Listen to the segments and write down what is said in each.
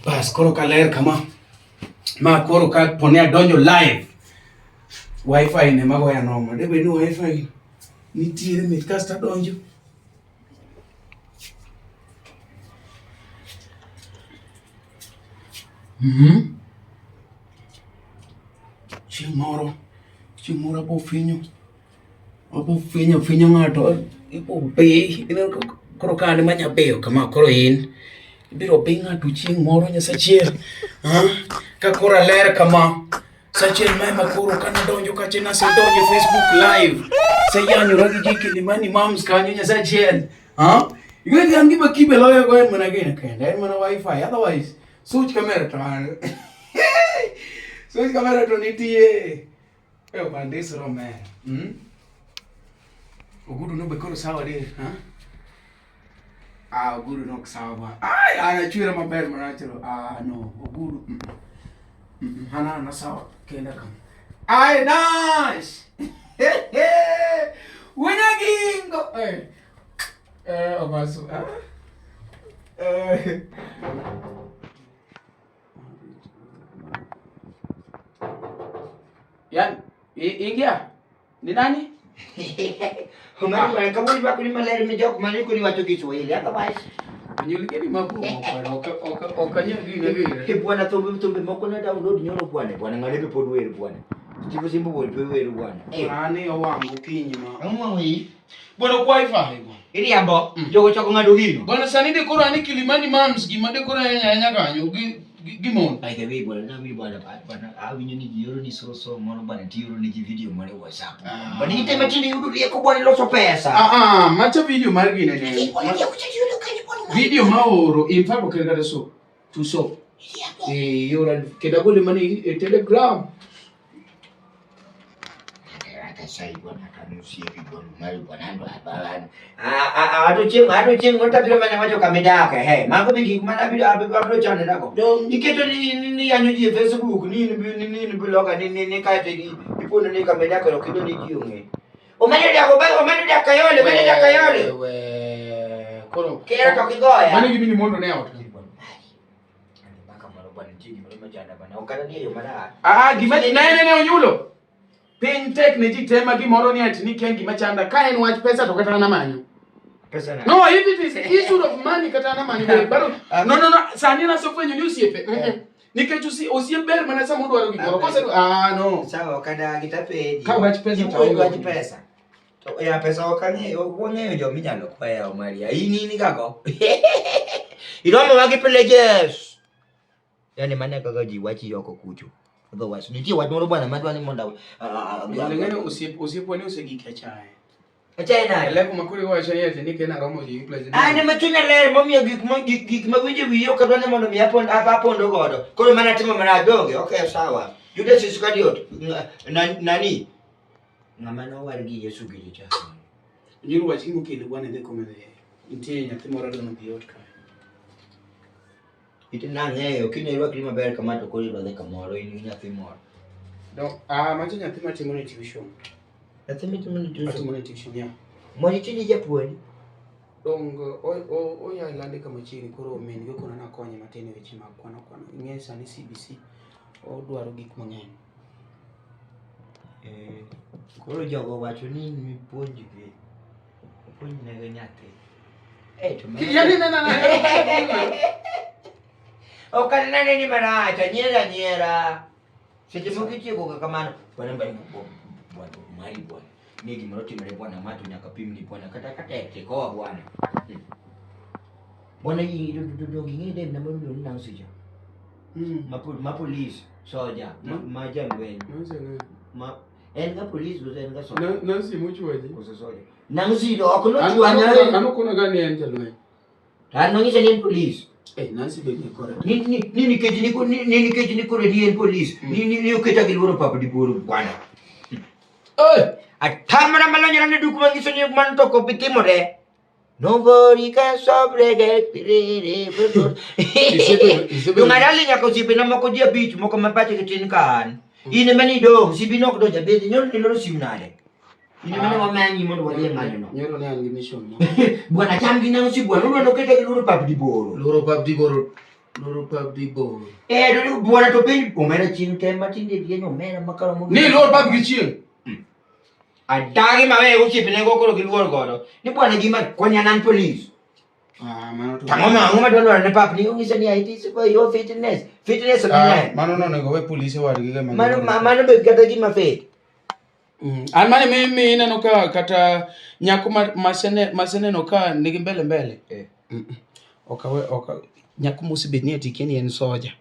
Bas koro kaler kama. Ma koro ka ponea donjo live. Wi-Fi ne magoya nomo. Debe no Wi-Fi. Nitiere mit kasta donjo. Chieng' moro abo finyo ng'ato ibo be koro kane manya beyo kama koro in ibiro be ng'ato chieng' moro nyasachiel ka koro ler kama sachiel ma koro kana donjo kache na se donjo Facebook live se yanyo ragi Gikmani moms kanyo nyasachiel igwe an gima kibe loyo go en mana gene kende en mana Wi-Fi otherwise switch camera to nitie bandis romer ogudu no be koro sawa de ogudu no sawa ba ana chwira maber marachero no ogudu hana na sawa kenda kam nice winagingo obasu yan ingia ni nani Humani kama hivi kulima leo nimejua kumani kuliwacho Kiswahili otherwise nyulikeni mabumo kwa okanya gine bwana tumbe moko na download nyoro bwana ngalepe podwere bwana chivo simbo bolpewe bwana ani owangu kinyima amwi bwana Wi-Fi bwana ili ambo jogo chako ngado hino bwana sanide koro ani Kilimani moms gimade koro nyanya kanyo gimon aike we bwana na mimi bwana awinyo ni jiro ni so mono bwana tiro ni video mane WhatsApp bwana ite matini yudu yeko bwana loso pesa macha video mar gine ne video maoro in fact okengada so to so yora kedagole mani Telegram sai bwana kanusi bwana mali bwana ndo abana ado ching ngota bila mana macho kamera yake mambo mengi kumana bila abdo channel yako iketo ni yanyoji Facebook ni bloga ni kaite ipono ni kamera yako kido ni jiunge omani ya kayole we koro kera to kigoya mani gimi ni mondo ne out mpaka maro bwana tigi maro majana bwana okana ni yo mara gima ne onyulo pin technology tema gimoro ni ati ni kengi machanda ka en wach pesa to kata na manyo pesa na no if it is issue of money kata na manyo but no sani na sofwenyo ni usiepe nikech osiepe ber mana sa mondo waro gimoro kose no sawa kada gitape ka wach pesa to wach pesa to ya pesa okanye wongeyo jo minyalo kwaya o Maria ini kako iromo wagi privileges yani mana kaga ji wachi yoko kucho otherwise nitie wach moro bwana madwa ni monda ngene osiepo ni osegik chae China leko makuri wa chae yete ni kena romo ji president ne machunya le momiyo gik mawinje wiyo kadwa ni mondo mi apondo godo koro mana timo mara donge okay sawa Judas Iscariot nani ngama no wargi Yesu gicha nyiru wachingo kile bwana de komede intie nyathi moro dono biot ka itina ng'eyo kinyelwa klima ber kama to kori rodhe kamoro in nyathi moro no macho nyathi matimo ne tuition nyathi mitimo ne tuition ya mori tini japuonj dong o ya lande kama chini koro men go kona na konye matene weche mag kwano ing'e sani CBC odwaro gik mang'eny koro jogo wacho ni mi puonj ne nyathi to yani na okana nini maracha nyera seche moko itieko kamano bwana mbali bwana mali bwana ni gimoro timore bwana mato nyaka pimni bwana kata teko bwana bwana yi do ngide na moro ndo nansija ma police soja ma jangwen en ga police do en ga soja nansi muchwaji ko soja nansi do ko no chwanya ano kuna gani en jalwe ano ngise ni police nansi be ni kore nini keji ni kore ni en police ni uketa giloro papa di boro bwana atamara malanya na duku mangiso ni man to ko pitimore nobody can sobreget Dumarali nya ko sipi na moko dia beach moko mapati kitin kan ine mani do sipi no ko do jabe nyon ni loro simnade ine mani wa manyi mo wali ngani no nyoro ne an mission bwana jambi na si bwana no kete ke loro pap di boro Loro pub di bo. Dulu buana to pin omena chin ke matinde bien omena makalo mo. Ni loro pub gi chieng. Adagi mawe uchi pine go kolo kilwor godo. Ni buana gima konya nan police. Mano to. Ngoma dolo ne pap ni ungisa ni IT super your fitness. Fitness online. Mano no nego we police war gi ga Mano be kata gima fake. An mane me ina no ka kata nyako masene no ka nigi mbele. Oka nyako mosebet ni atikeni en soja.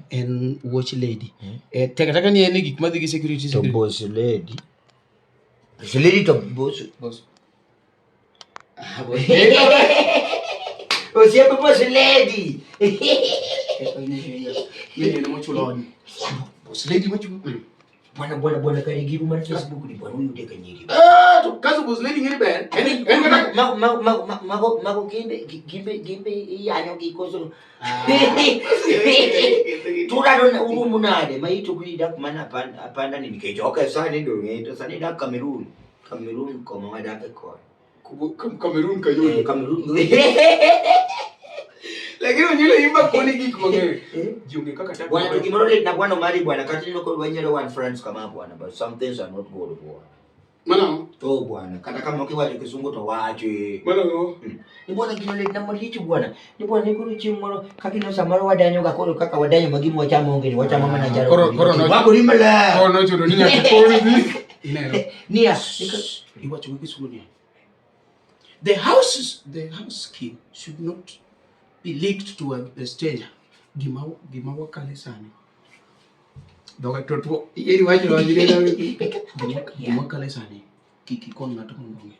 En watch lady. Taka ni en gik madhi gi security. To boss lady. Boss lady to boss. O siapa boss lady. Mimi ni mochuloni. Boss lady mochuloni. Buana kali gitu man Facebook di baru udah kenyiri. To kaso boss lady ngiri ben. Mau gimbe iya nyogi koso. Tura don urumunade mai itu kuidak mana apa nani nikejoka sana ndio ngeto sana ida Cameroon kwa mada ko. Cameroon kayo. Cameroon. Lakini unjule imba koni Gikmojogowa. Jiunge kaka tatu. Bwana tukimrudi na bwana mali bwana kati niko wenyewe one friends kama bwana but some things are not good bwana. Mana? To bwana kata kama ukiwa kisungu to wache. Mana no. Ni bwana kinole na malichi bwana. Ni bwana nikuru chimoro kakino samaro wadanyo gakoro kaka wadanyo magimu wachama ongeni wachama mana jaro. Wako rimala. Kono chodo ni ngakoni. Nia. Iwacho wiki. The house key should not be leaked to a stranger. Gima wakale sana. Doga toto yeri wacho wajire na gima wakale sana. Kiki kon ngato ngombe.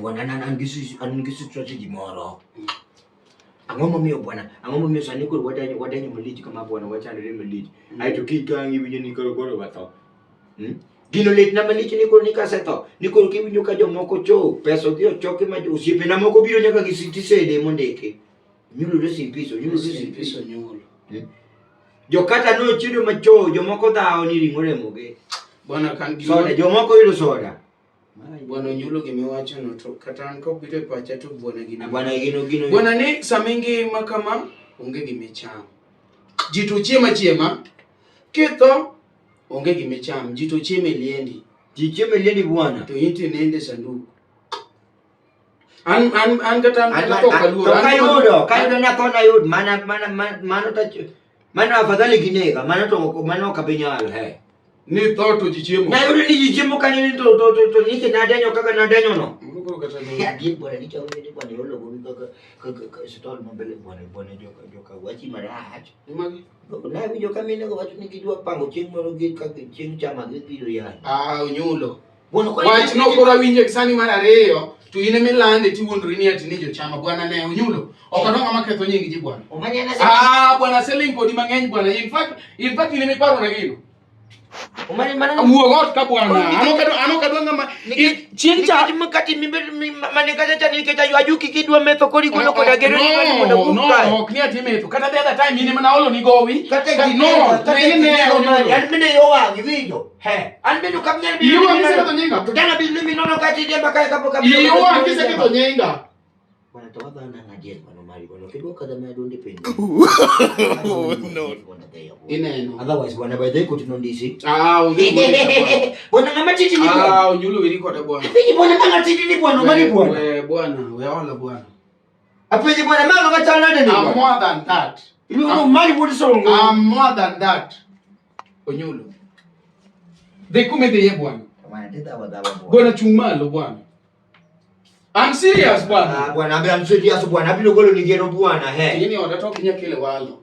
Bwana angisi strategy moro. Angomo mio bwana. Angomo mio sani ko wadanyo malichi kama bwana wachandire malichi. Aito kikangi winyo ni koro wato. Gino let na malichi niko nikaseto. Niko kiwinyo ka jomoko cho. Peso dio choke ma osiepe na moko biro nyaka gi citizen mondeke. Nyulo resi piso nyulo. Jokata no chido macho jomoko dao ni ringore moge. Bwana kangi. Soda jomoko yudo soda. Bwana nyulo gimewacho no to kata anko biro pacha to bwana gino. Gino. Bwana ni samingi makama onge gimecham. Jitu chiema. Ketho onge gimecham. Jitu chieme liendi. Jicheme liendi bwana. To inti nende sanduku. An kata to kaluro. Kayo na kona yud mana afadhali ginega mana kapenyalo he. Ni to jichemo. Na yule ni jichemo kanini to nike na danyo kaka na danyo no. Mko kata no. Ya dia bwana ni chawe ni bwana yolo gobi kaka stol mabele bwana joka wachi marahat. Umagi. Na video kamene ko watu nikijua pango chingmo gi kaka ching chama gi video ya. Unyulo. Bwana kwa wach no kora winje sani mar ariyo to ine milande ti wondri ni ati ni jo chama bwana ne unyulo okadonga maketho nyingi ji bwana bwana selling kodi mangeny bwana in fact ine miparo na gino umani mana wuogot ka bwana ano kadonga ma chien cha mkati mane kaja cha niketa yajuki kidwa metho kodi kulo koda gero ni mani mondo kuka no ok ni ati metho kata the other time ine mana olo ni gowi no yan mene yo wangi video he an mene kamnyal bi yo wangi se to nyinga to dana bi mi nono kati de bakay kapo kapo yo wangi se to nyinga bwana to baba na ngaje bwana mali bwana kidwa kada me donde pen no ineno otherwise bwana by the kuti nondisi unge bwana ngama titi ni unyulo wiri kota bwana apiji bwana ngama titi ni bwana mali bwana bwana we wala bwana apiji bwana mama ngachana nani I'm more than that you mali budi songo I'm more than that unyulo de kumede ye bwana bwana chumalo bwana I'm serious bwana bwana I'm serious bwana apilo golo nigero bwana he yini odatokinya kile walo